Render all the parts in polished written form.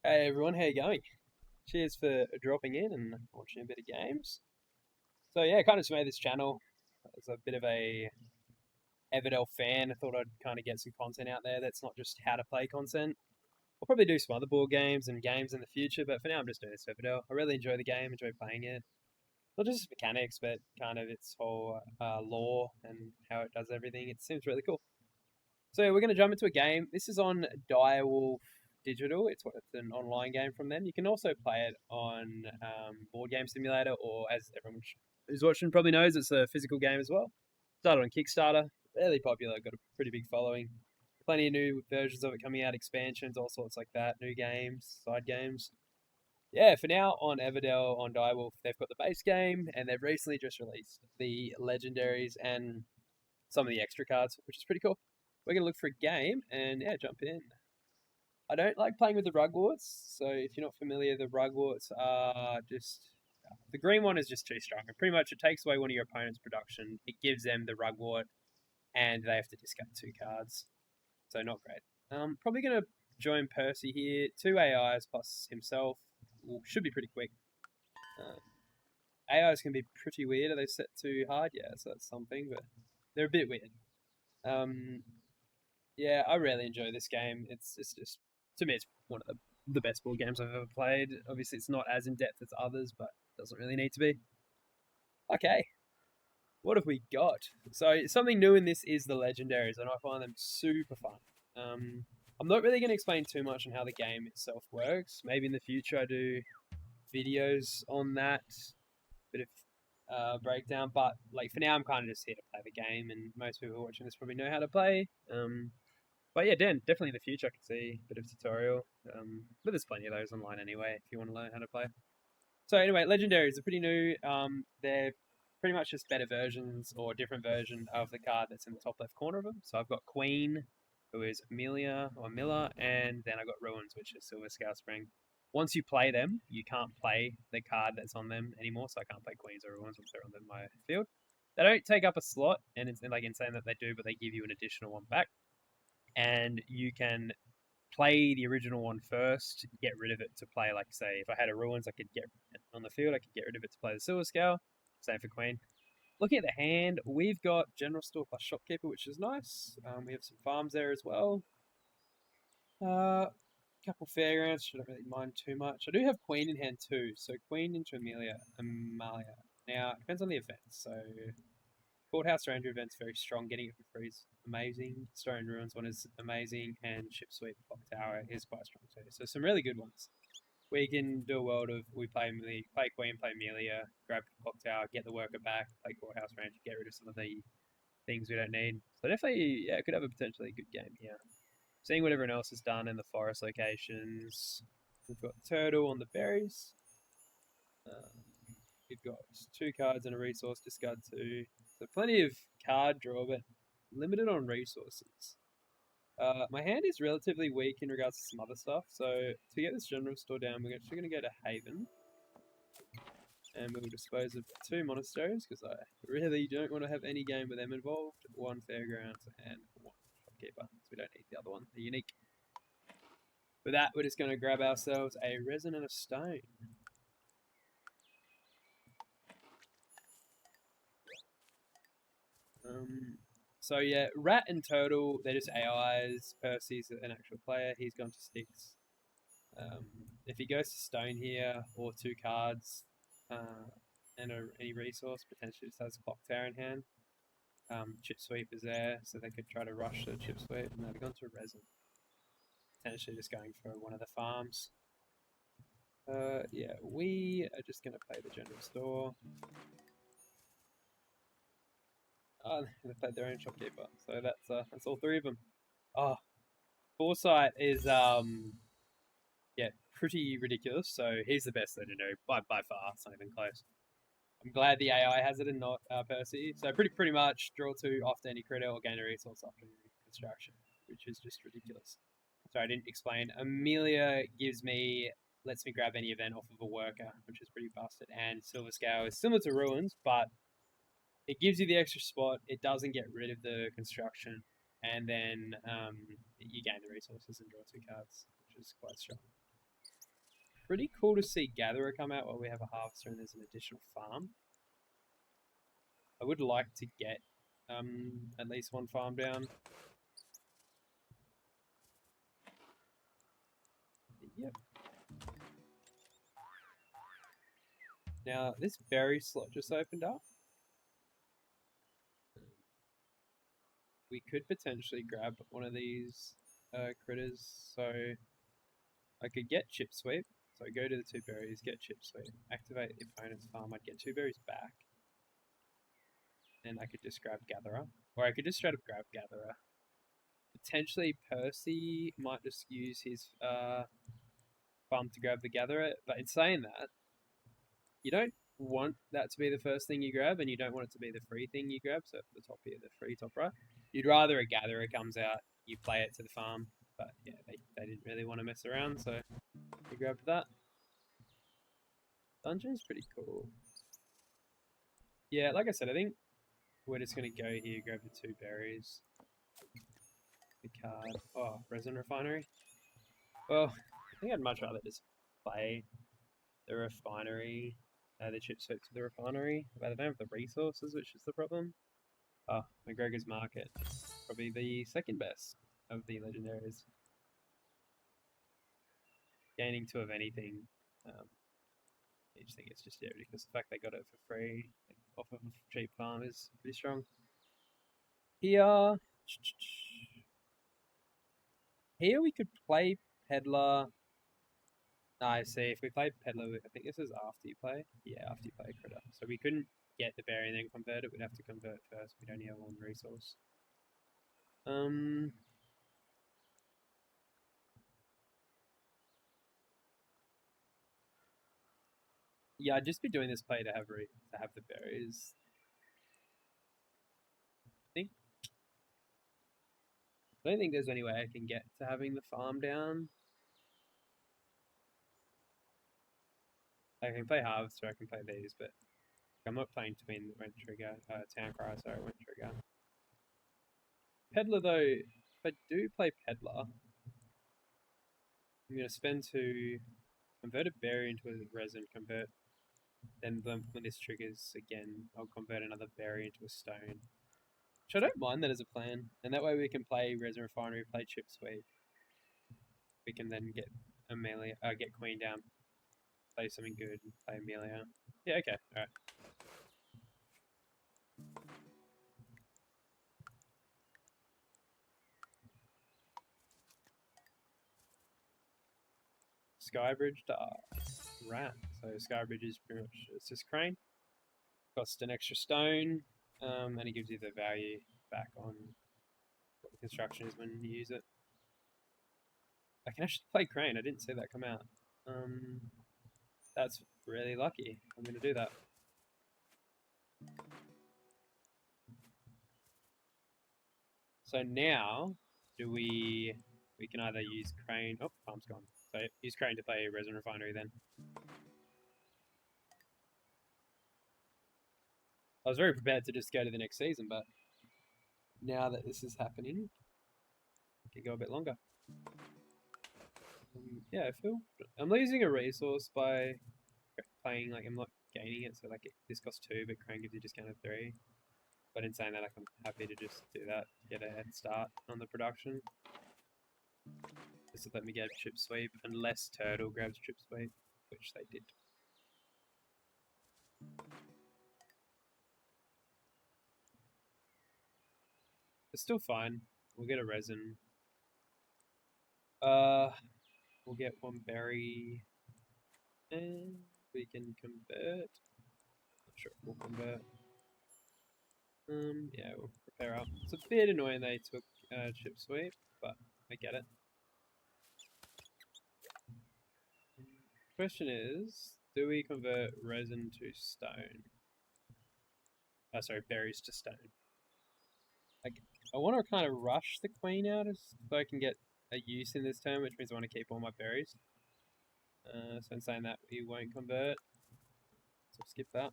Hey everyone, how you going? Cheers for dropping in and watching a bit of games. So yeah, kind of just made this channel as a bit of a Everdell fan. I thought I'd kind of get some content out there that's not just how to play content. I'll probably do some other board games and games in the future, but for now I'm just doing this Everdell. I really enjoy the game, enjoy playing it. Not just its mechanics, but kind of its whole lore and how it does everything. It seems really cool. So yeah, we're going to jump into a game. This is on Direwolf Digital. It's an online game from them. You can also play it on Board Game Simulator, or as everyone who's watching probably knows, it's a physical game as well. Started on Kickstarter, fairly popular, got a pretty big following. Plenty of new versions of it coming out, expansions, all sorts like that, new games, side games. Yeah, for now on Everdell on Direwolf, they've got the base game, and they've recently just released the legendaries and some of the extra cards, which is pretty cool. We're gonna look for a game and yeah, jump in. I don't like playing with the Rugworts, so if you're not familiar, the Rugworts are just the green one is just too strong. And pretty much it takes away one of your opponent's production. It gives them the Rugwort, and they have to discard two cards. So not great. Probably gonna join Percy here. Two AIs plus himself. Should be pretty quick. Um, AIs can be pretty weird. Are they set too hard? Yeah, so that's something, but they're a bit weird. Um, Yeah, I really enjoy this game. It's just to me, it's one of the best board games I've ever played. Obviously, it's not as in depth as others, but it doesn't really need to be. Okay, what have we got? So something new in this is the legendaries, and I find them super fun. I'm not really going to explain too much on how the game itself works. Maybe in the future I do videos on that, bit of breakdown. But like for now, I'm kind of just here to play the game, and most people watching this probably know how to play. But yeah, Dan, definitely in the future I could see a bit of tutorial. But there's plenty of those online anyway if you want to learn how to play. So anyway, legendaries are pretty new. They're pretty much just better versions or different version of the card that's in the top left corner of them. So I've got Queen, who is Amelia or Miller, and then I've got Ruins, which is Silver Scour Spring. Once you play them, you can't play the card that's on them anymore. So I can't play Queens or Ruins once they're on my field. They don't take up a slot, and it's like insane that they do, but they give you an additional one back and you can play the original one first, get rid of it to play, like, say, if I had a Ruins, I could get on the field, I could get rid of it to play the Silver Scale. Same for Queen. Looking at the hand, we've got General Store plus Shopkeeper, which is nice. We have some farms there as well. Couple fairgrounds, I don't really mind too much. I do have Queen in hand too, so Queen into Amalia. Now, it depends on the event, so Courthouse Ranger event's very strong. Getting it for free is amazing. Stone Ruins one is amazing, and Ship Sweep Clock Tower is quite strong too. So some really good ones. We can do a world of we play Queen, play Amelia, grab Clock Tower, get the worker back, play Courthouse Ranger, get rid of some of the things we don't need. So definitely, yeah, could have a potentially good game here. Seeing what everyone else has done in the forest locations. We've got Turtle on the berries. Um, we've got two cards and a resource, discard two. So plenty of card draw, but limited on resources. My hand is relatively weak in regards to some other stuff, so to get this general store down, we're actually going to go to Haven, and we'll dispose of two monasteries, because I really don't want to have any game with them involved. One fairgrounds and one shopkeeper, so we don't need the other one, they're unique. With that, we're just going to grab ourselves a resin and a stone. So yeah, Rat and Turtle, they're just AIs. Percy's an actual player. He's gone to six. If he goes to stone here or two cards and any resource, potentially just has Clock Tower in hand. Chip Sweep is there, so they could try to rush the Chip Sweep. No, they've gone to resin. Potentially just going for one of the farms. Yeah, we are just going to play the general store. Oh, they played their own shopkeeper, so that's all three of them. Oh, Foresight is yeah, pretty ridiculous. So he's the best legendary by far. It's not even close. I'm glad the AI has it and not Percy. So pretty much draw two after any critter or gain a resource after any construction, which is just ridiculous. So I didn't explain. Amelia lets me grab any event off of a worker, which is pretty busted. And Silver Scale is similar to Ruins, but it gives you the extra spot. It doesn't get rid of the construction, and then you gain the resources and draw two cards, which is quite strong. pretty cool to see Gatherer come out while we have a Harvester and there's an additional farm. I would like to get at least one farm down. Yep. Now, this berry slot just opened up. We could potentially grab one of these critters. So I could get Chip Sweep. So I go to the 2 berries, get Chip Sweep, activate the opponent's farm. I'd get 2 berries back. And I could just grab Gatherer. Or I could just straight up grab Gatherer. Potentially Percy might just use his farm to grab the Gatherer. But in saying that, you don't want that to be the first thing you grab, and you don't want it to be the free thing you grab. So at the top here, the free top right. You'd rather a Gatherer comes out, you play it to the farm. But yeah, they didn't really want to mess around, so we grabbed that. Dungeon's pretty cool. Yeah, like I said, I think we're just going to go here, grab the 2 berries. The card. Oh, Resin Refinery. Well, I think I'd much rather just play the Refinery, the Chip Sweep to the Refinery. But I don't have the resources, which is the problem. Oh, McGregor's Market. Probably the second best of the legendaries. Gaining 2 of anything. I just think it's just ridiculous. The fact they got it for free off of a cheap farm is pretty strong. Here we could play Peddler. I see. If we play Peddler, I think this is after you play. Yeah, after you play Critter. So we couldn't get the berry and then convert it. We'd have to convert first. We'd only have 1 resource. Yeah, I'd just be doing this play to have the berries. I don't think there's any way I can get to having the farm down. I can play Harvester, I can play these, but I'm not playing Twin, that won't trigger. Town Crier, sorry, it won't trigger. Peddler, though, if I do play Peddler, I'm going to spend 2, convert a berry into a resin, then when this triggers again, I'll convert another berry into a stone. Which I don't mind that as a plan. And that way we can play Resin Refinery, play Chip Sweep. We can then get Amelia, get Queen down, play something good, and play Amelia. Yeah, okay, alright. Skybridge to Rat. So Skybridge is pretty much, it's just Crane. Costs an extra stone, and it gives you the value back on what the construction is when you use it. I can actually play Crane, I didn't see that come out. That's really lucky. I'm going to do that. So now, we can either use Crane, oh, farm's gone. So use Crane to play Resin Refinery then. I was very prepared to just go to the next season, but now that this is happening, it can go a bit longer. Yeah, I feel I'm losing a resource by playing, like, I'm not gaining it, so like this costs 2, but Crane gives you a discount of 3. But in saying that, like, I'm happy to just do that, get a head start on the production. Just to let me get Chip Sweep, unless Turtle grabs Chip Sweep, which they did. It's still fine. We'll get a resin. We'll get 1 berry, and we can convert. Not sure if we'll convert. Yeah, we'll prepare up. It's a bit annoying they took Chip Sweep, but I get it. Question is, do we convert resin to stone? Oh, sorry, berries to stone. Like, I want to kind of rush the queen out so I can get a use in this turn, which means I want to keep all my berries. So in saying that, we won't convert. So skip that.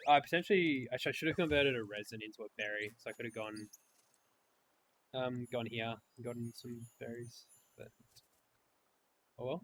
Potentially, actually, I should have converted a resin into a berry, so I could have gone here and gotten some berries, but oh well.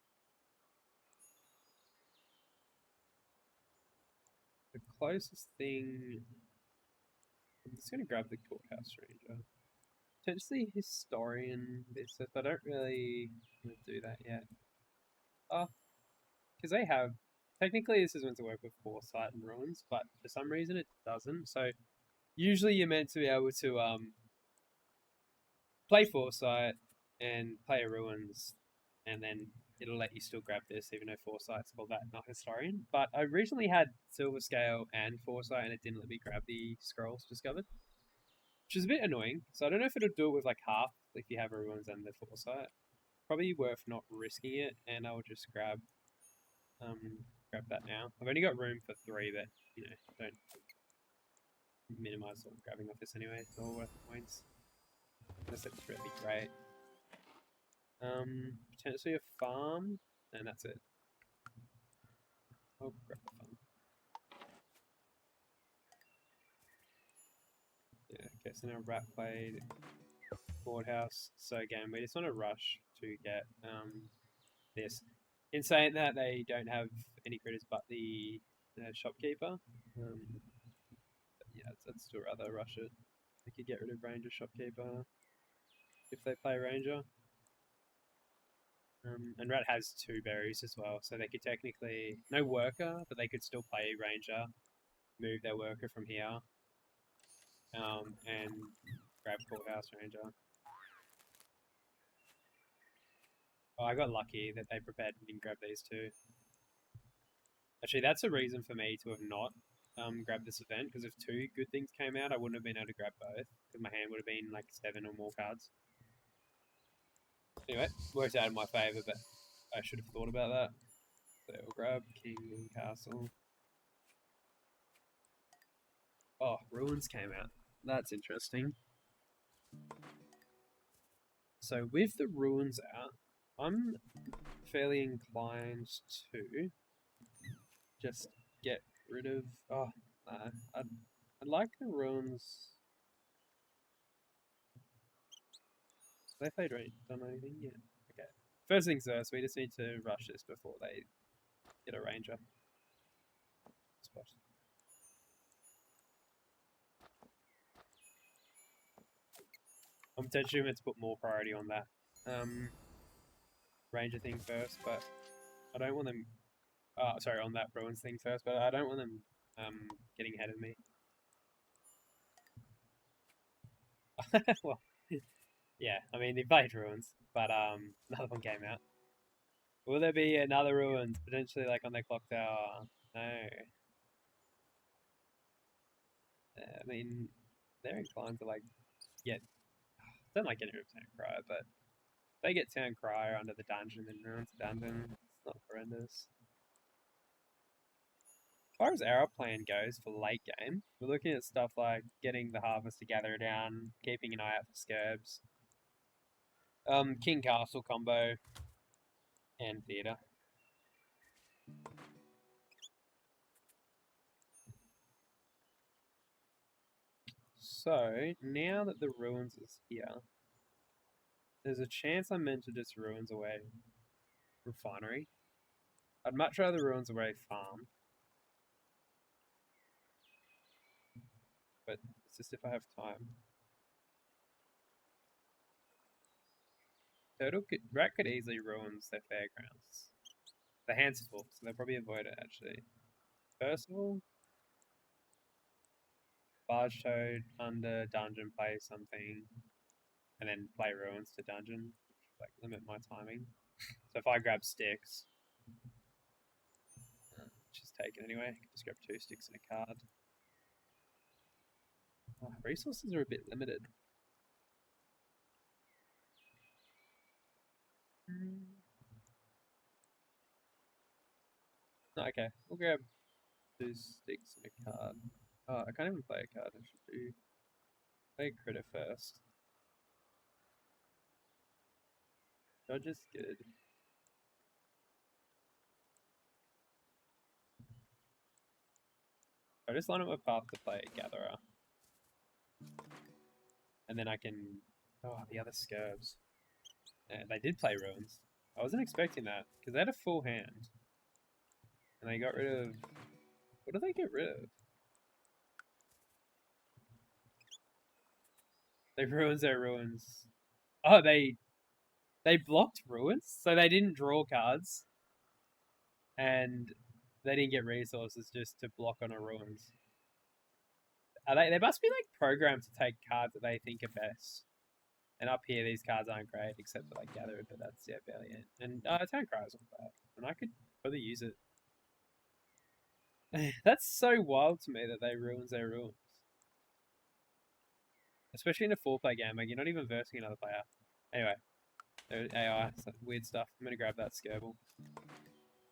closest thing... I'm just going to grab the Courthouse Ranger. Potentially Historian this, but I don't really want to do that yet. Oh, because they have... Technically this is meant to work with Foresight and Ruins, but for some reason it doesn't. So usually you're meant to be able to play Foresight and play a Ruins, and then it'll let you still grab this, even though Foresight's called that, not Historian. But I originally had Silver Scale and Foresight, and it didn't let me grab the scrolls discovered, which is a bit annoying. So I don't know if it'll do it with like half, if you have a Ruins and the Foresight. Probably worth not risking it, and I'll just grab that now. I've only got room for 3, but you know, don't minimize grabbing off this anyway. It's all worth the points. Unless it's really great. Potentially a farm, and that's it. I'll grab the farm. Yeah, okay, so now Rat played Courthouse. So again, we just want to rush to get this. In saying that, they don't have any critters but the shopkeeper. Yeah, I'd still rather rush it. They could get rid of Ranger Shopkeeper if they play Ranger. And Rat has 2 berries as well, so they could technically... No worker, but they could still play Ranger, move their worker from here, and grab Courthouse Ranger. Oh, I got lucky that they prepared and didn't grab these 2. Actually, that's a reason for me to have not grabbed this event, because if 2 good things came out, I wouldn't have been able to grab both, because my hand would have been like 7 or more cards. Anyway, worked out in my favour, but I should have thought about that. So we'll grab King and Castle. Oh, Ruins came out. That's interesting. So with the Ruins out, I'm fairly inclined to just get rid of... Oh, I'd like the Ruins... Have they played range? Done anything yet? Okay. First things first, we just need to rush this before they get a Ranger. Spot. I'm potentially meant to put more priority on that Ranger thing first, but I don't want them... sorry, on that Ruins thing first, but I don't want them getting ahead of me. Well, yeah, I mean, they played Ruins, but another one came out. Will there be another Ruins, potentially like on their clock tower? No. I mean, they're inclined to like get... don't like getting rid of Town Crier, but if they get Town Crier under the dungeon and Ruins the dungeon, it's not horrendous. As far as our plan goes for late game, we're looking at stuff like getting the Harvest to gather down, keeping an eye out for Scurbs, King Castle combo, and Theatre. So, now that the Ruins is here, there's a chance I'm meant to just Ruins away Refinery. I'd much rather Ruins away Farm. But it's just if I have time. Rat could easily Ruins their Fairgrounds. The hand's full, so they'll probably avoid it actually. Percival, Barge Toad under dungeon, play something, and then play Ruins to dungeon, like limit my timing. So if I grab sticks, which is taken anyway, just grab 2 sticks and a card. Oh, resources are a bit limited. No, okay, we'll grab 2 sticks and a card. Oh, I can't even play a card. I should do play a critter first. Dodge is good. I just line up my path to play Gatherer. And then I can... Oh, the other Scurbs. Yeah, they did play Ruins. I wasn't expecting that, because they had a full hand. And they got rid of... What did they get rid of? They ruins their ruins. Oh, they blocked ruins, so they didn't draw cards, and they didn't get resources just to block on a ruins. Are they must be like programmed to take cards that they think are best. And up here, these cards aren't great except for like Gather, but that's barely it. And Town Crier's not bad, and I could probably use it. That's so wild to me that they ruins their ruins, especially in a 4-player game. Like you're not even versing another player. Anyway, AI, weird stuff. I'm gonna grab that Skirble.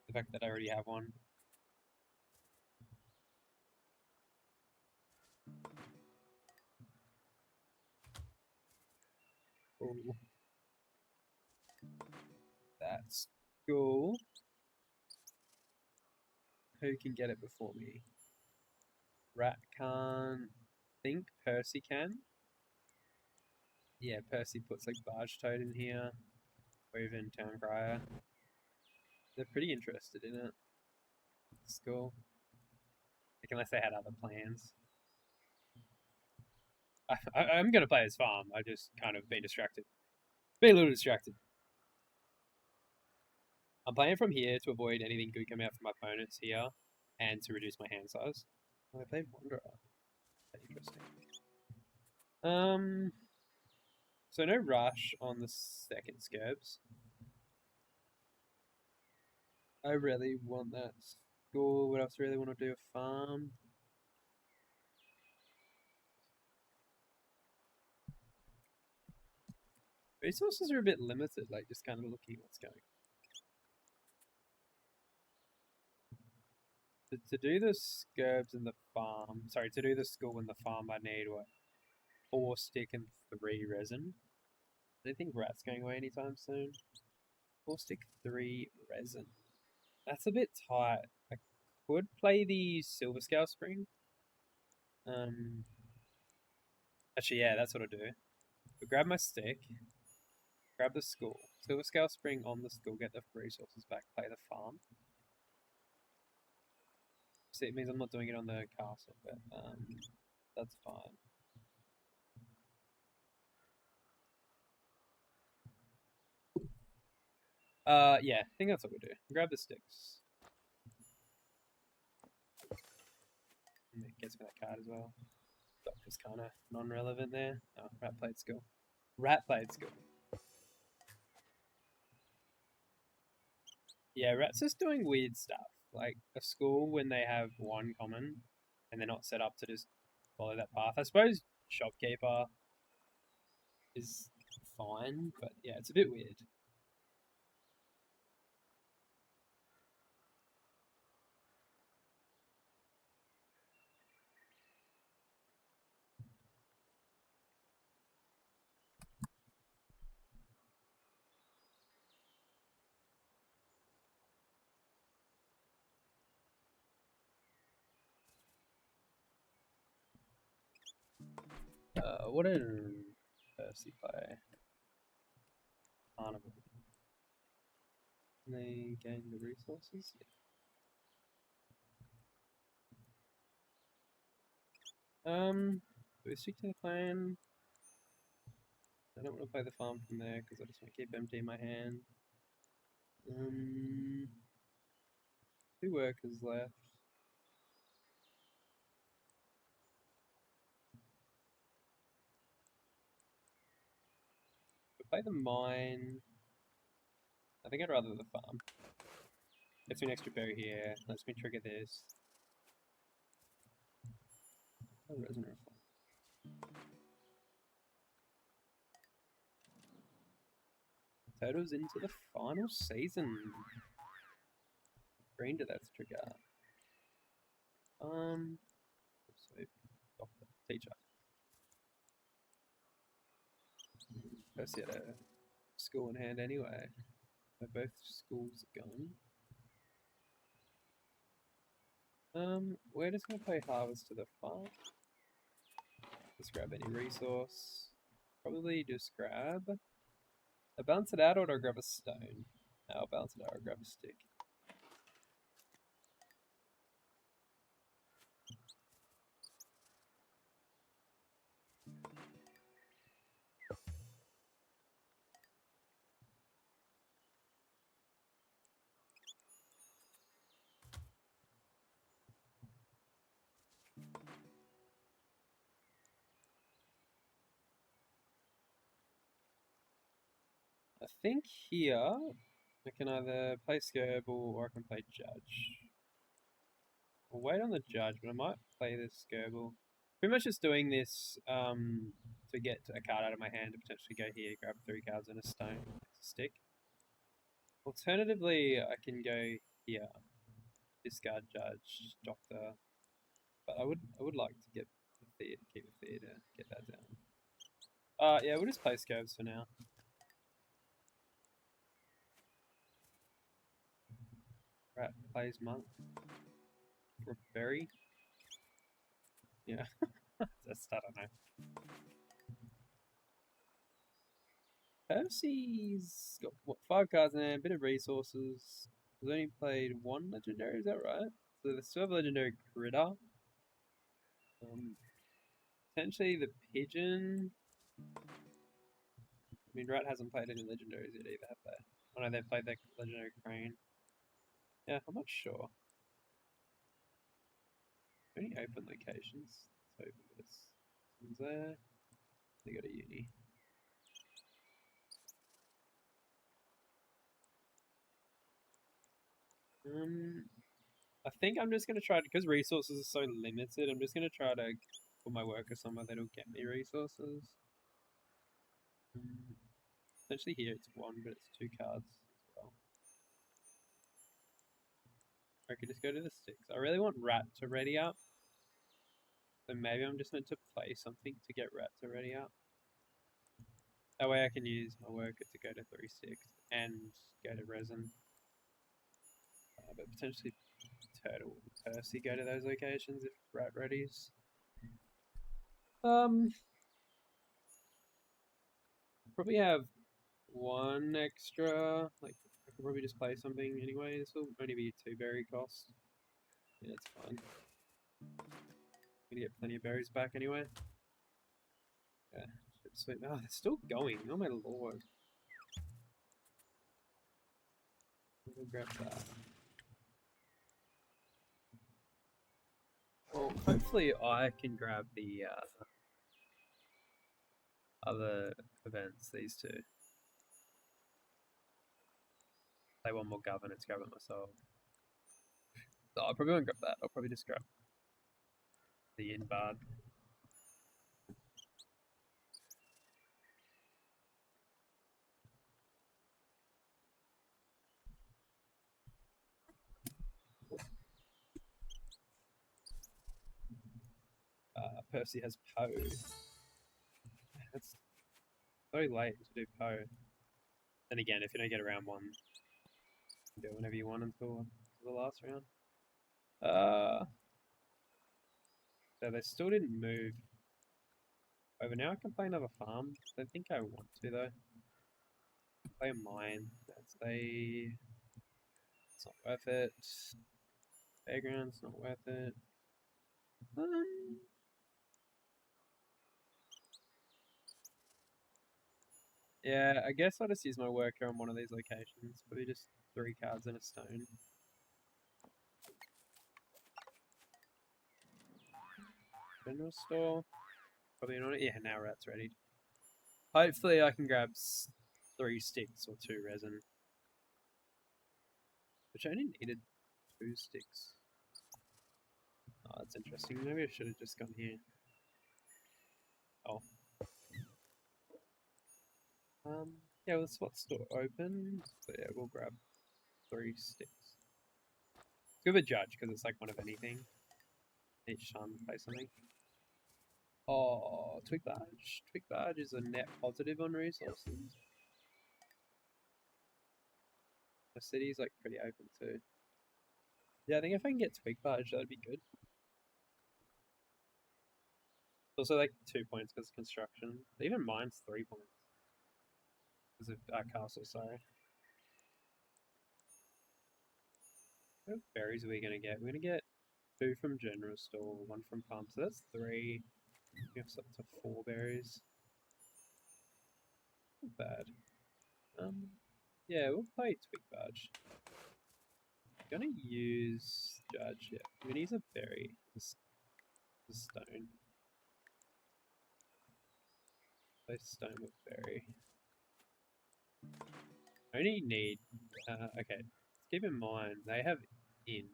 The fact that I already have one. Ooh. That's cool. Who can get it before me? Rat can't. Think Percy can. Yeah, Percy puts like Barge Toad in here, or even Town Crier. They're pretty interested in it. It's cool. Like, unless they had other plans. I'm going to play as farm. I just kind of been distracted. Been a little distracted. I'm playing from here to avoid anything good coming out from my opponents here, and to reduce my hand size. Oh, I played Wanderer. Interesting. So no rush on the second Scurbs. I really want that school. What else do I really want to do? A farm. Resources are a bit limited, like just kind of looking at what's going. To do the Scurbs in the farm, sorry, to do the school in the farm, I need what? 4 stick and 3 resin. I don't think Rat's going away anytime soon. 4 stick, 3 resin. That's a bit tight. I could play the Silver Scale Spring. Actually, yeah, that's what I'll do. But grab my stick, grab the school. Silver Scale Spring on the school, get the resources back, play the farm. See, it means I'm not doing it on the castle, but that's fine. Yeah, I think that's what we do. Grab the sticks. And it gets me that card as well. Doctor's kind of non-relevant there. Oh, Rat played school. Rat played school. Yeah, Rat's just doing weird stuff. Like a school when they have one common and they're not set up to just follow that path. I suppose Shopkeeper is fine, but yeah, it's a bit weird. What did Percy play? Carnival. Can they gain the resources? Yeah. Do we stick to the plan? I don't want to play the farm from there because I just want to keep empty in my hand. 2 workers left. Play the mine. I think I'd rather the farm. Gets me an extra berry here. Lets me trigger this. Oh, resin Potatoes into the final season. Green to that trigger. So doctor, teacher. Percy had a school in hand anyway. So both schools are gone. We're just gonna play harvest to the farm. Just grab any resource. Probably just grab a balance it out, or do I grab a stone? No, I'll balance it out or grab a stick. think here I can either play Skirble or I can play Judge. I'll wait on the Judge, but I might play this Skirble. Pretty much just doing this to get a card out of my hand to potentially go here, grab 3 cards and a stone, a stick. Alternatively, I can go here, discard Judge, Doctor, but I would like to get the theater, keep the theater, get that down. Yeah, we'll just play Scurbs for now. Rat plays Monk for Berry. Yeah, that's I don't know. Percy's got what 5 cards in there, a bit of resources. He's only played 1 legendary, is that right? So they still have legendary Critter. Potentially the Pigeon. I mean, Rat hasn't played any legendaries yet either, have they? Oh no, they've played that legendary Crane. Yeah, I'm not sure. Any open locations? Let's open this. One's there. They got a uni. I think I'm just gonna try to, because resources are so limited. I'm just gonna try to put my worker somewhere that'll get me resources. Essentially here it's 1, but it's 2 cards as well. I could just go to the 6. I really want Rat to ready up. So maybe I'm just meant to play something to get Rat to ready up. That way I can use my worker to go to 3/6 and go to Resin. But potentially Turtle Percy go to those locations if Rat readies. Probably have 1 extra. Like I could probably just play something anyway. This will only be 2 berry cost. Yeah, it's fine. Gonna get plenty of berries back anyway. Yeah, sweet. Oh, they're still going. Oh my lord. We'll grab that. Well, hopefully I can grab the other events, these 2. Play 1 more governance, grab it myself. So I probably won't grab that. I'll probably just grab the Inbard. Percy has Poe. That's very late to do Poe. Then again, if you don't get around 1, you can do whenever you want until the last round. So they still didn't move. Over now I can play another farm. I don't think I want to though. Play a mine. It's not worth it. Fairground's not worth it. Yeah, I guess I'll just use my worker on one of these locations. Probably just 3 cards and a stone. General store. Probably not. Yeah, now Rat's ready. Hopefully I can grab 3 sticks or 2 resin. Which I only needed 2 sticks. Oh, that's interesting. Maybe I should have just gone here. Oh. Yeah, well, the spot store open. So yeah, we'll grab 3 sticks. Let's give a judge because it's like one of anything. Each time play something. Oh, Twig Barge. Twig Barge is a net positive on resources. The city's like pretty open too. Yeah, I think if I can get Twig Barge, that'd be good. Also like 2 points because of construction. Even mine's 3 points. Because of castle, sorry. What berries are we gonna get? We're gonna get 2 from general store, 1 from farm. So that's 3. We have up to 4 berries. Not bad. Yeah, we'll play Twig Barge. Gonna use Judge, yeah. I'm gonna use a berry. The stone. Play stone with berry. Only need. Okay. Keep in mind they have in,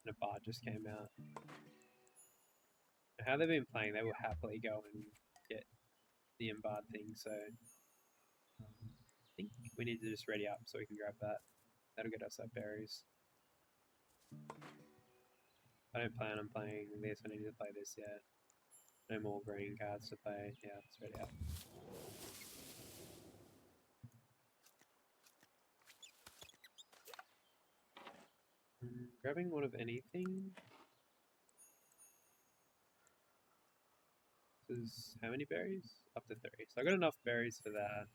and a bar just came out. How they've been playing, they will happily go and get the embarred thing. So I think we need to just ready up so we can grab that. That'll get us our berries. I don't plan on playing this. I need to play this yet. No more green cards to play. Yeah, it's ready up. Grabbing one of anything. This is how many berries? Up to 3. So I got enough berries for that.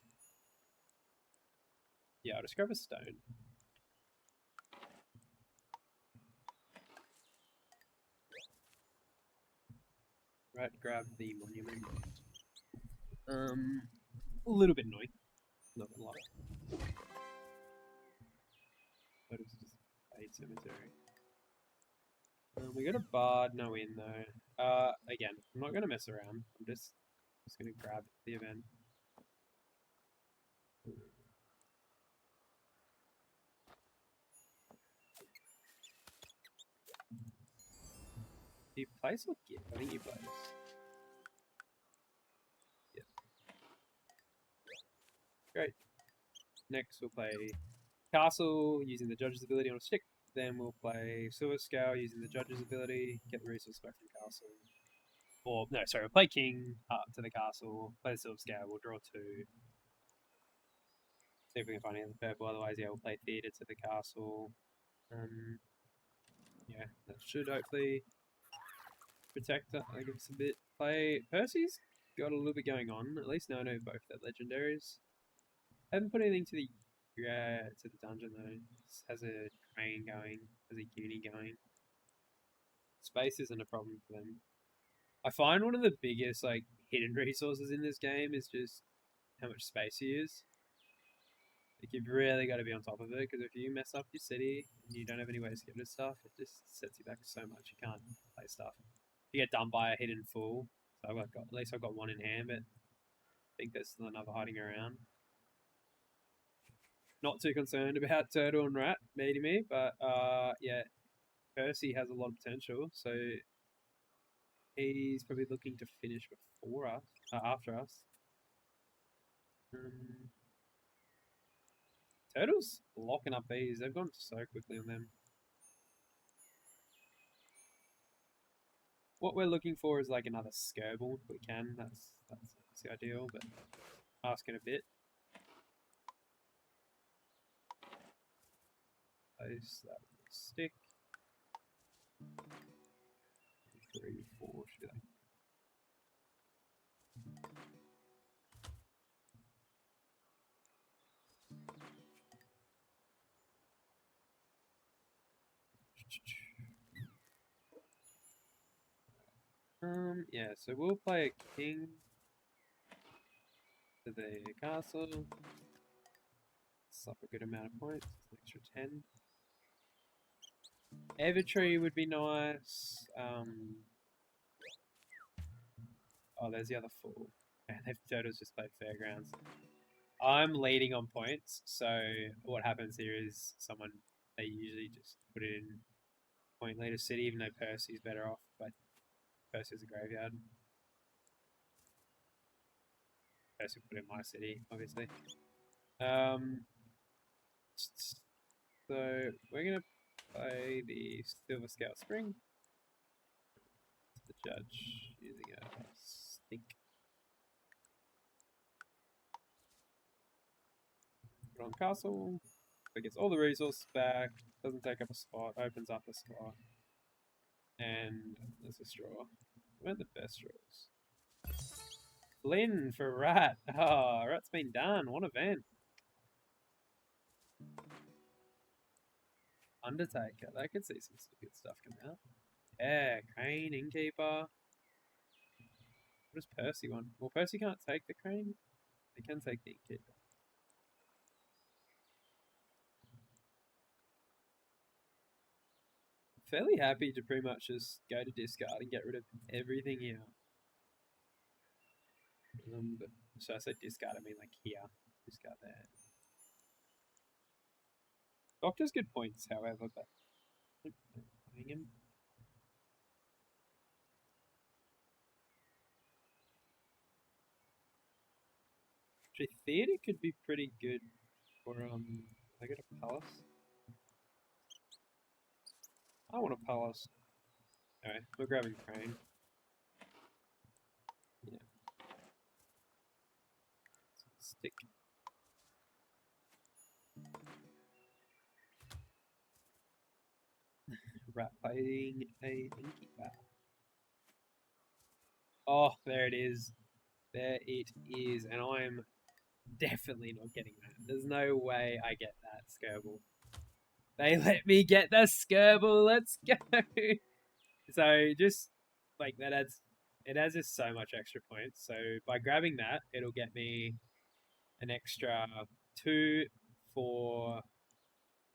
Yeah, I'll just grab a stone. Right, grab the monument. A little bit annoying. Not gonna lie. But it's just paid cemetery. We got a bard, no in though. Again, I'm not gonna mess around. I'm just gonna grab the event. Do you place or give? I think you place. Yep. Great. Next we'll play Castle using the judge's ability on a stick. Then we'll play Silver Scale using the judge's ability, get the resource back from Castle. Or, no, sorry, we'll play King to the Castle, play the Silver Scale, we'll draw 2. See if we can find anything purple, otherwise, yeah, we'll play Theatre to the Castle. Yeah, that should hopefully protect us, I guess, a bit. Play Percy's got a little bit going on, at least now I know both their legendaries. I haven't put anything to the dungeon though. Just has a crane going, has a uni going. Space isn't a problem for them. I find one of the biggest like hidden resources in this game is just how much space you use. Like you've really got to be on top of it because if you mess up your city and you don't have any way to skip this stuff, it just sets you back so much. You can't play stuff. You get done by a hidden fool. So at least I've got one in hand, but I think there's still another hiding around. Not too concerned about Turtle and Rat meeting me, but yeah, Percy has a lot of potential, so he's probably looking to finish before us, after us. Turtle's locking up these. They've gone so quickly on them. What we're looking for is like another Skirble if we can. That's the ideal, but asking a bit. Place that stick. 3, 4 should be like. Yeah, so we'll play a king to the castle. Suck a good amount of points. It's an extra 10. Evertree would be nice. Oh, there's the other 4. And if Turtles just played Fairgrounds. I'm leading on points, so what happens here is they usually just put it in point leader city, even though Percy's better off, but Percy's a graveyard. Percy put in my city, obviously. So we're gonna play the Silver Scale Spring. The judge using a stink. Put on castle. It gets all the resources back. Doesn't take up a spot. Opens up a spot. And there's a straw. What are the best straws? Flynn for Rat. Oh, Rat's been done. What event? Undertaker. I could see some good stuff come out. Yeah, Crane, Innkeeper. What does Percy want? Well, Percy can't take the Crane. He can take the Innkeeper. Fairly happy to pretty much just go to discard and get rid of everything here. But, so I say discard, I mean like here. Discard that. Doctor's good points, however, but playing him. Actually, theatre could be pretty good for I get a palace. I want a palace. Alright, we're grabbing crane. Yeah. Stick. Rat fighting a innkeeper. Oh, there it is. There it is, and I'm definitely not getting that. There's no way I get that Skirble. They let me get the Skirble. Let's go. So just like that adds, it adds just so much extra points. So by grabbing that, it'll get me an extra 2, 4,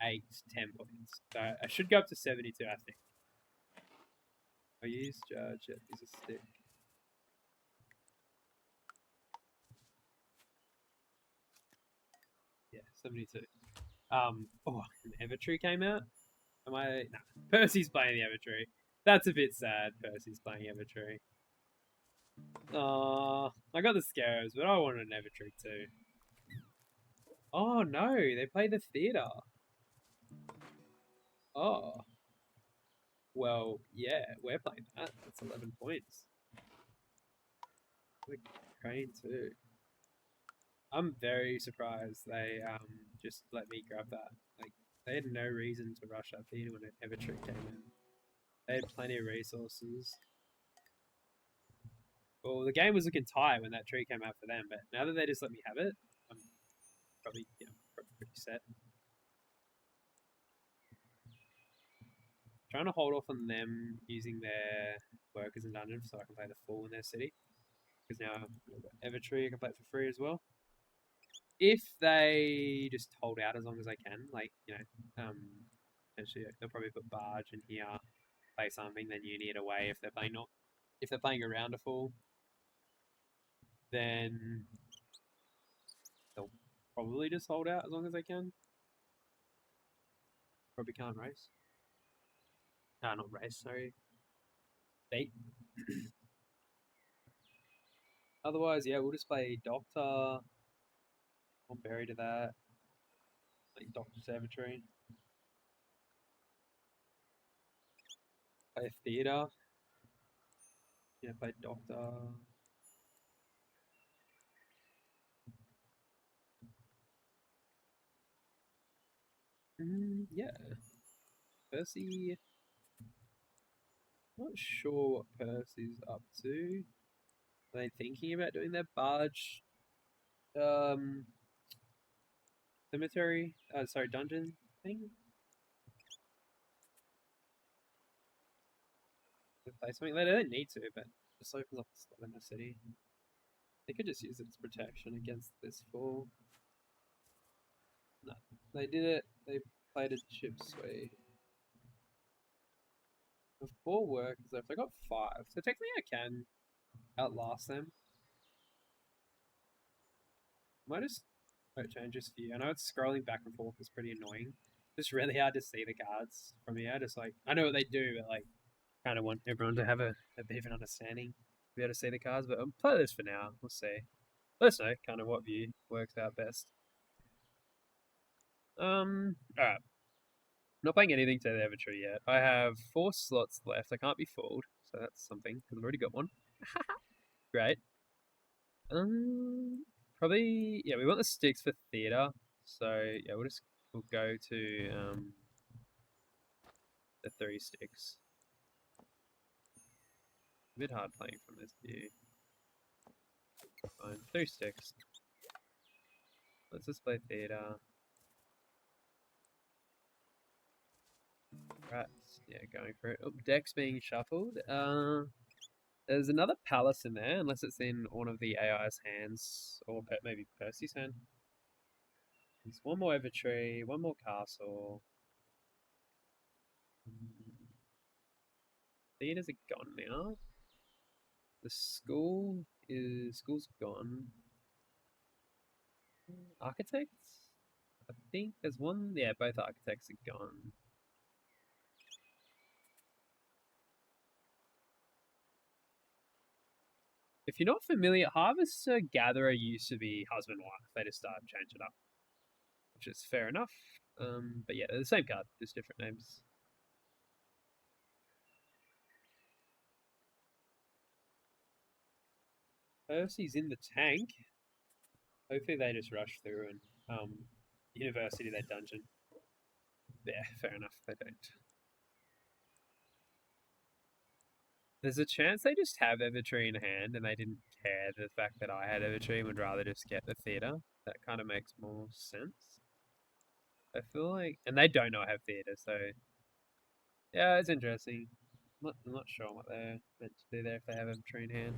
8, 10 points. So I should go up to 72, I think. I use Judge. Yep, use a stick. Yeah, 72. Oh, an Evertree came out. Am I? Nah. Percy's playing the Evertree. That's a bit sad. Percy's playing Evertree. I got the Scarabs, but I wanted an Evertree too. Oh no, they play the theater. Oh, well, yeah, we're playing that. That's 11 points. We're Crane too. I'm very surprised they just let me grab that. Like they had no reason to rush that theater when Evertree came in. They had plenty of resources. Well, the game was looking tight when that tree came out for them, but now that they just let me have it, I'm probably pretty set. Trying to hold off on them using their workers in dungeon so I can play the fool in their city. Because now I've got Evertree, I can play it for free as well. If they just hold out as long as they can, like, potentially they'll probably put Barge in here, play something, then Uni it away if they're playing not if they're playing around a fool, then they'll probably just hold out as long as they can. Probably can't race. No, not race, sorry. Beat. Otherwise, yeah, we'll just play Doctor. I'll bury to that. Like Doctor Savatory. Play Theatre. Yeah, play Doctor. Yeah. Percy. Not sure what Percy's up to. Are they thinking about doing their barge cemetery? Sorry, dungeon thing? To play something? They don't need to, but just opens up the slot in the city. They could just use its protection against this fall. No, they did it. They played a chip sway. With 4 workers left, I got 5. So technically I can outlast them. Might just change this view. I know it's scrolling back and forth is pretty annoying. It's really hard to see the cards from here. Just like I know what they do, but like kind of want everyone to have a bit of an understanding, be able to see the cards. But I'll play this for now. We'll see. Let us know kind of what view works out best. Alright. Not playing anything to the Evertree yet. I have 4 slots left. I can't be fooled, so that's something because I've already got one. Great. Probably yeah. We want the sticks for theater, so yeah, we'll go to the 3 sticks. A bit hard playing from this view. Fine, 3 sticks. Let's just play theater. Right, yeah, going for it. Oh, deck's being shuffled. There's another palace in there, unless it's in one of the AI's hands, or maybe Percy's hand. There's one more Evertree, one more castle. Theaters are gone now. The school's gone. Architects? I think there's one. Yeah, both architects are gone. If you're not familiar, Harvester Gatherer used to be husband wife. They just started changing it up, which is fair enough. But yeah, they're the same card, just different names. Percy's in the tank. Hopefully they just rush through and university their dungeon. Yeah, fair enough. They don't. There's a chance they just have Evertree in hand and they didn't care the fact that I had Evertree and would rather just get the theatre. That kind of makes more sense. I feel like, and they don't know I have theatre, so yeah, it's interesting. I'm not sure what they're meant to do there if they have Evertree in hand.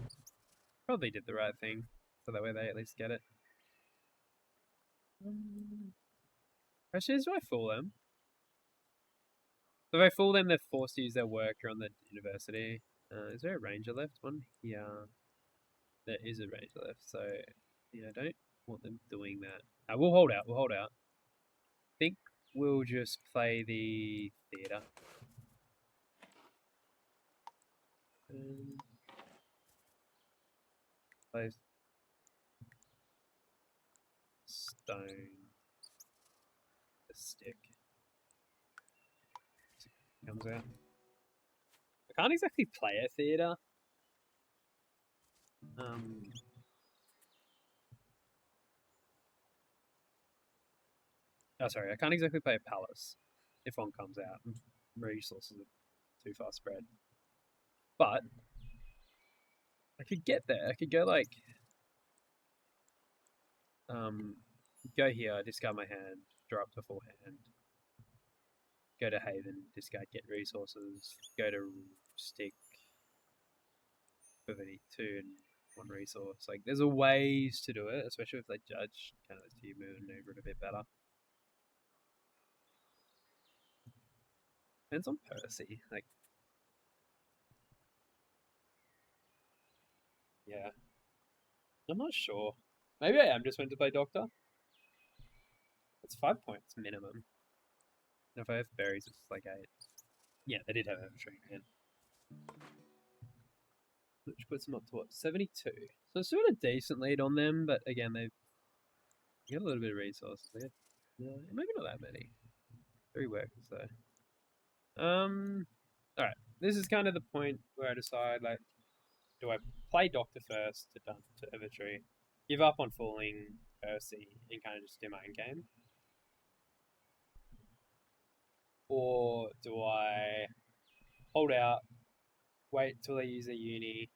Probably did the right thing, so that way they at least get it. Question is, do I fool them? So if I fool them, they're forced to use their worker on the university. Is there a ranger left? One here. There is a ranger left, so yeah, I don't want them doing that. We'll hold out. We'll hold out. I think we'll just play the theatre. Play stone. The stick. Comes out. I can't exactly play a theatre. Oh, sorry, I can't exactly play a palace if one comes out. Resources are too far spread. But I could get there. I could go like, go here, discard my hand, draw up to full hand. Go to Haven, discard, get resources. Go to stick, with any 2 and 1 resource. Like, there's a ways to do it, especially if they judge kind of the move and maneuver it a bit better. Depends on Percy. Like, yeah, I'm not sure. Maybe I am just meant to play Doctor. It's 5 points minimum. And if I have berries, it's like 8. Yeah, they did have Evertree in. Which puts them up to what? 72. So it's doing a decent lead on them, but again, they've got a little bit of resources there. Maybe not that many. 3 workers though. Alright. This is kind of the point where I decide, like, do I play Doctor first to Evertree, give up on fooling Percy, and kind of just do my own game? Or do I hold out, wait till they use their uni,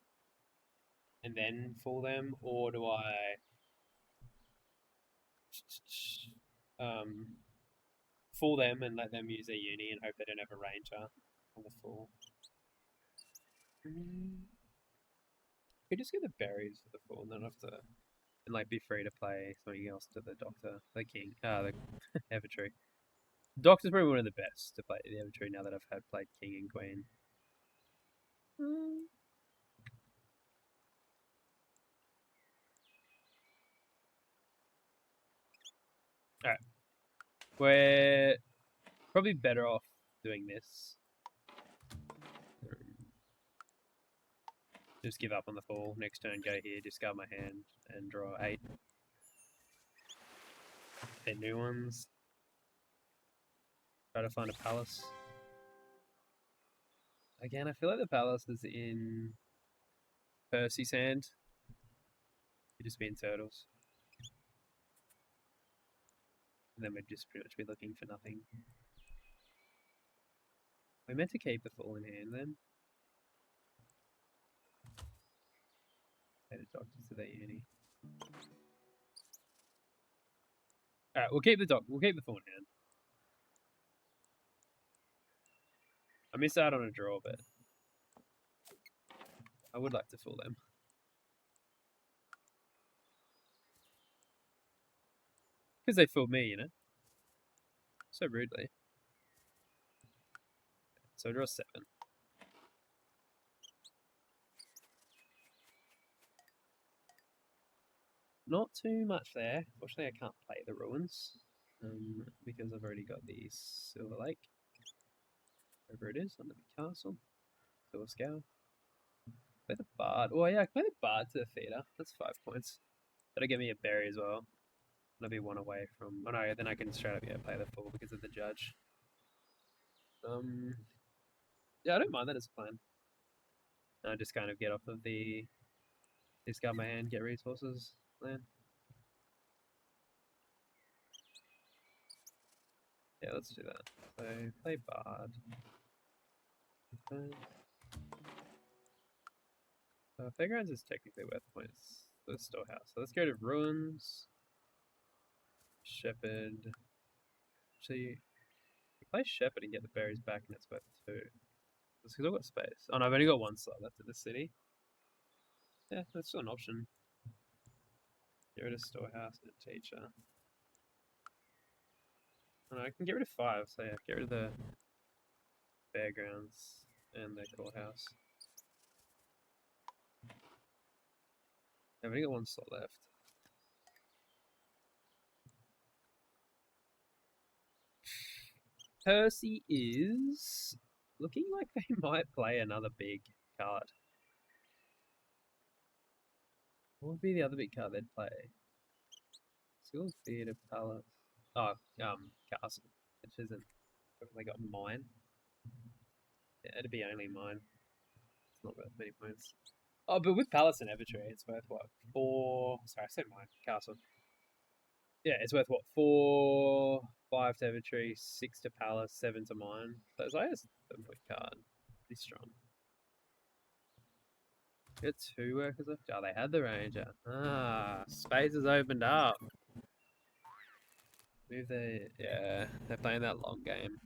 and then fool them? Or do I um, fool them and let them use their uni and hope they don't have a ranger on the fool? Could just get the berries for the fool and then have to and like be free to play something else to the Doctor, the King, the Evertree. Doctor's probably one of the best to play the Evertree now that I've had played King and Queen. Alright. We're probably better off doing this. Just give up on the fall. Next turn, go here, discard my hand, and draw 8. Hit new ones. Try to find a palace. Again, I feel like the palace is in Percy's hand. It'd just be in turtles. And then we'd just pretty much be looking for nothing. We meant to keep the fall in hand then. Headed doctors to their uni. Alright, we'll keep the fall in hand. I missed out on a draw, but I would like to fool them. Because they fooled me, you know? So rudely. So I draw 7. not too much there. Fortunately, I can't play the ruins because I've already got the Silver Lake. Wherever it is, on the castle. Silver Scale. Play the Bard. Oh yeah, I can play the Bard to the Theatre. That's 5 points. That'll give me a berry as well. That'll be one away from. Oh no, then I can straight up play the full because of the judge. Yeah, I don't mind that as a plan. I just kind of get off of the discard my hand, get resources land. Yeah, let's do that. So play Bard. Okay. Fairgrounds is technically worth points for the storehouse. So let's go to Ruins. Shepherd. Actually, you play Shepherd and get the berries back and it's worth 2. Because I've got space. Oh no, I've only got 1 slot left at the city. Yeah, that's still an option. Get rid of storehouse and teacher. And I can get rid of 5, so yeah, get rid of the fairgrounds and the courthouse. I've only got 1 slot left. Percy is looking like they might play another big card. What would be the other big card they'd play? School Theatre Palace. Oh, Castle, which isn't. They got mine. Yeah, it'd be only mine. It's not worth many points. Oh, but with Palace and Evertree, it's worth what? 4. Sorry, I said mine. Castle. Yeah, it's worth what? 4, 5 to Evertree, 6 to Palace, 7 to mine. So it's like a 7-point card. Pretty strong. Got 2 workers left. Oh, they had the Ranger. Ah, space has opened up. Move the. Yeah, they're playing that long game.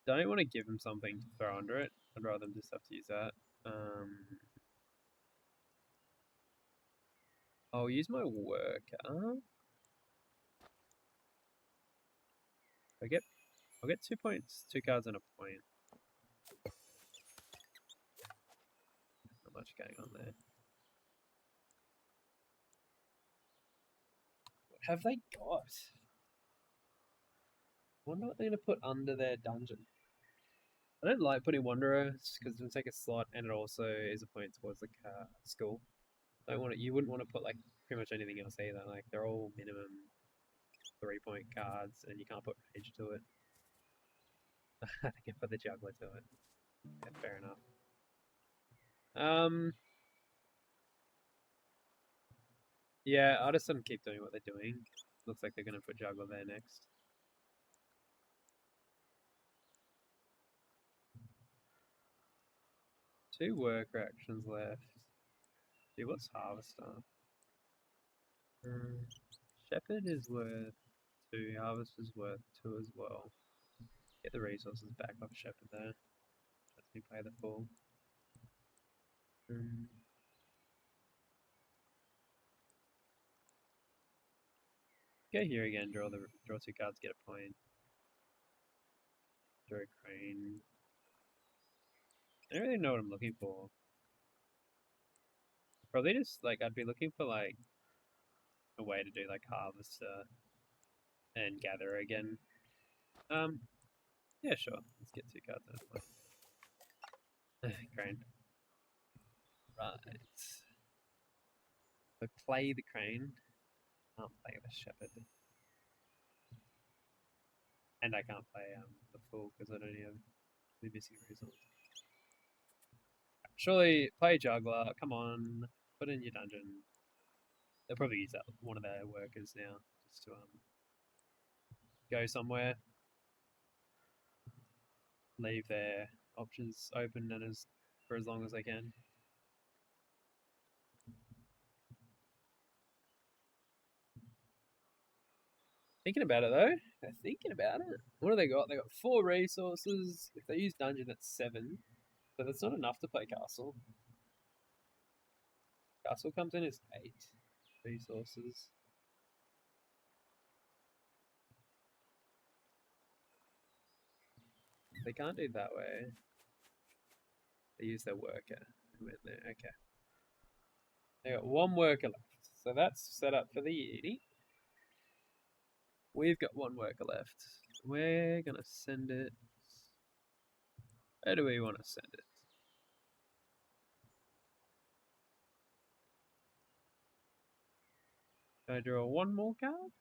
Don't want to give them something to throw under it. I'd rather them just have to use that. I'll use my worker. I'll get 2 points, 2 cards and a point. Not much going on there. What have they got? I wonder what they're gonna put under their dungeon. I don't like putting Wanderers because it'll take a slot and it also is a point towards the school. Don't want it. You wouldn't want to put like pretty much anything else either. Like they're all minimum 3-point cards, and you can't put rage to it. I can put the juggler to it. Yeah, fair enough. Yeah, I'll just let them keep doing what they're doing. Looks like they're gonna put juggler there next. Two worker actions left. See, what's Harvester? Shepherd is worth 2. Harvest is worth 2 as well. Get the resources back off Shepherd there. Lets me play the full. Go here again. Draw 2 cards. Get a point. Draw a crane. I don't really know what I'm looking for. Probably just like I'd be looking for like a way to do like Harvester and Gather again. Yeah, sure. Let's get 2 cards out of play. Crane. Right. So play the crane. Can't play the shepherd. And I can't play the fool because I don't have the missing resource. Surely play juggler. Come on, put in your dungeon. They'll probably use that one of their workers now just to go somewhere. Leave their options open and for as long as they can. Thinking about it though, they're thinking about it. What do they got? They got 4 resources. If they use dungeon, that's 7. So that's not enough to play castle. Castle comes in as 8 resources. They can't do it that way. They use their worker and went there. Okay. They got one worker left. So that's set up for the uni. We've got one worker left. We're gonna send it. Where do we want to send it? Do I draw one more card?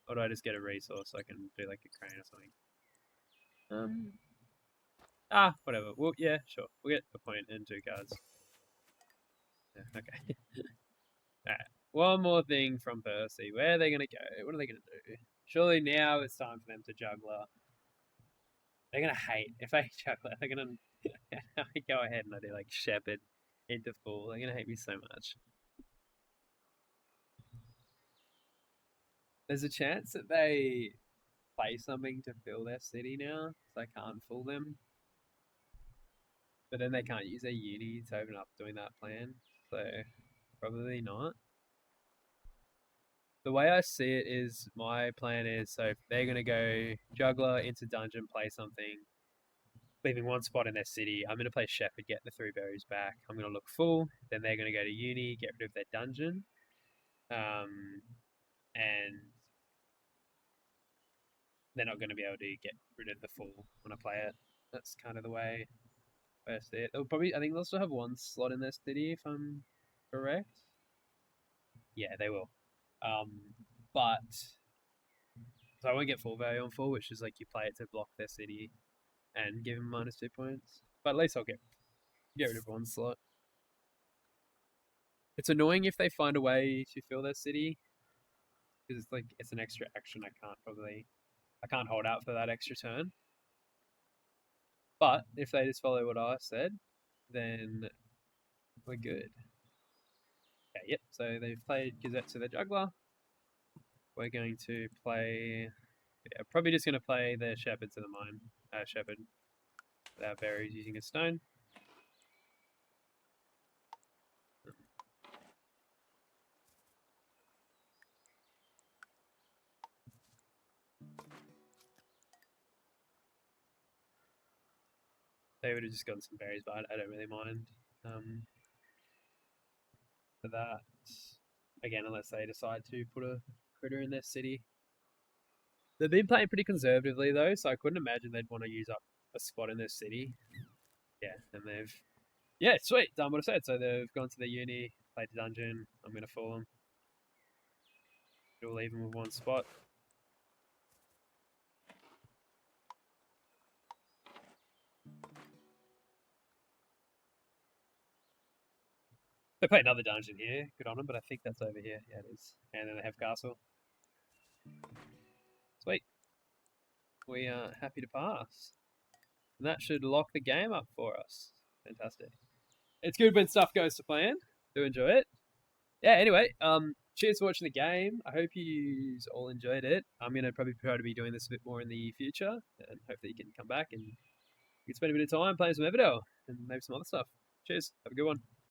Or do I just get a resource so I can do like a crane or something? Whatever. Well, yeah, sure. We'll get a point and 2 cards. Yeah, okay. Alright. One more thing from Percy. Where are they going to go? What are they going to do? Surely now it's time for them to juggler. They're going to hate. If I juggler, they're going to go ahead and I do like Shepherd into Fool. They're going to hate me so much. There's a chance that they play something to fill their city now, so I can't fool them. But then they can't use their uni to open up doing that plan, so probably not. The way I see it is my plan is so if they're going to go juggler into dungeon, play something, leaving one spot in their city. I'm going to play Shepherd, get the 3 berries back. I'm going to look full. Then they're going to go to uni, get rid of their dungeon. And they're not going to be able to get rid of the full when I play it. That's kind of the way I see it. They'll probably, I think they'll still have one slot in their city if I'm correct. Yeah, they will. But so I won't get full value on full, which is like you play it to block their city and give them -2 points. But at least I'll get rid of one slot. It's annoying if they find a way to fill their city because it's like it's an extra action. I can't hold out for that extra turn. But if they just follow what I said, then we're good. Okay, yep. So they've played Gazette to the Juggler. We're going to play. Yeah, probably just going to play the Shepherd to the Mine. Shepherd without berries using a stone. They would have just gotten some berries, but I don't really mind for that. Again, unless they decide to put a critter in their city. They've been playing pretty conservatively though, so I couldn't imagine they'd want to use up a spot in their city. Yeah, and yeah, sweet, done what I said. So they've gone to the uni, played the dungeon. I'm gonna fool them. We'll leave them with one spot. They play another dungeon here. Good on them, but I think that's over here. Yeah, it is. And then they have castle. Sweet. We are happy to pass. And that should lock the game up for us. Fantastic. It's good when stuff goes to plan. Do enjoy it. Yeah, anyway, cheers for watching the game. I hope you all enjoyed it. I'm going to probably try to be doing this a bit more in the future. And hopefully you can come back and you can spend a bit of time playing some Everdell and maybe some other stuff. Cheers. Have a good one.